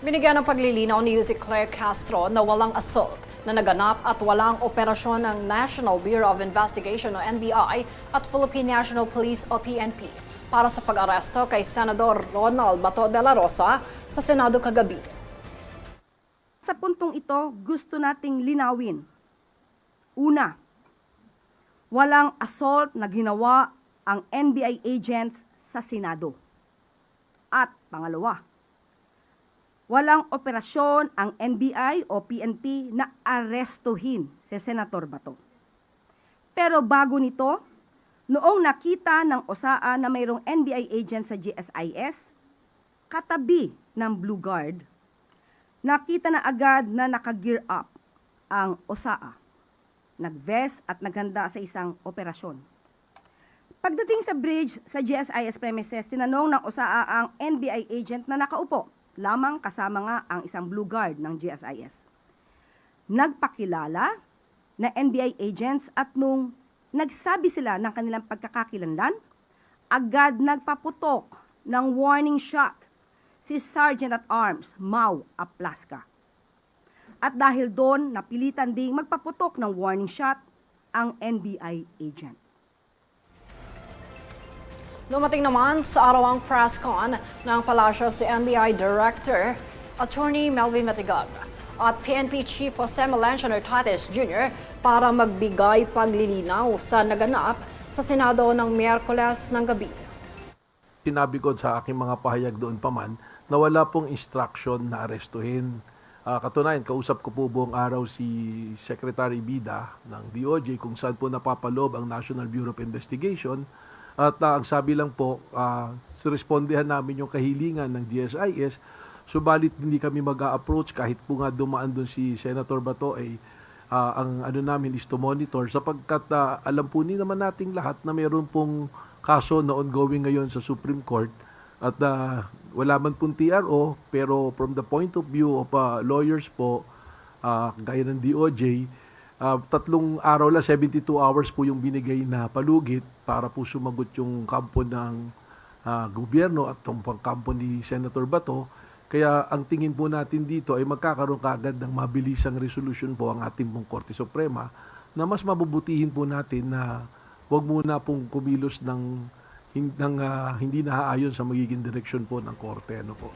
Binigyan ng paglilinaw ni Yussi Claire Castro na walang assault na naganap at walang operasyon ng National Bureau of Investigation o NBI at Philippine National Police o PNP para sa pag-aresto kay Senador Ronald Bato de la Rosa sa Senado kagabi. Sa puntong ito, gusto nating linawin. Una, walang assault na ginawa ang NBI agents sa Senado. At pangalawa, walang operasyon ang NBI o PNP na arestuhin si Senator Bato. Pero bago nito, noong nakita ng OSAA na mayroong NBI agent sa GSIS, katabi ng Blue Guard, nakita na agad na naka-gear up ang OSAA. Nag-vest at naghanda sa isang operasyon. Pagdating sa bridge sa GSIS premises, tinanong ng OSAA ang NBI agent na nakaupo, lamang kasama nga ang isang Blue Guard ng GSIS. Nagpakilala na NBI agents at nung nagsabi sila ng kanilang pagkakakilanlan, agad nagpaputok ng warning shot si Sergeant at Arms Mau Aplaska. At dahil doon, napilitan ding magpaputok ng warning shot ang NBI agent. Dumating naman sa arawang press con ng palasyo si NBI Director Attorney Melvin Matigag at PNP Chief Jose Melencio Nartates Jr. para magbigay paglilinaw sa naganap sa Senado ng Miyerkules ng gabi. Sinabi ko sa aking mga pahayag doon pa man na wala pong instruction na arestuhin. Katunayan, kausap ko po buong araw si Secretary Bida ng DOJ kung saan po napapaloob ang National Bureau of Investigation. At ang sabi lang po, respondehan namin yung kahilingan ng GSIS, subalit hindi kami mag-a-approach kahit po nga dumaan doon si Senator Bato ay ang ano namin is to monitor sapagkat alam po naman nating lahat na mayroon pong kaso na ongoing ngayon sa Supreme Court at wala man pong TRO pero from the point of view of lawyers po, gaya ng DOJ, 3 araw lang, 72 hours po yung binigay na palugit para po sumagot yung kampo ng gobyerno at yung kampo ni Senator Bato. Kaya ang tingin po natin dito ay magkakaroon kaagad ng mabilisang resolution po ang ating pong Korte Suprema na mas mabubutihin po natin na huwag muna pong kumilos ng hindi naaayon sa magiging direksyon po ng Korte. Ano po.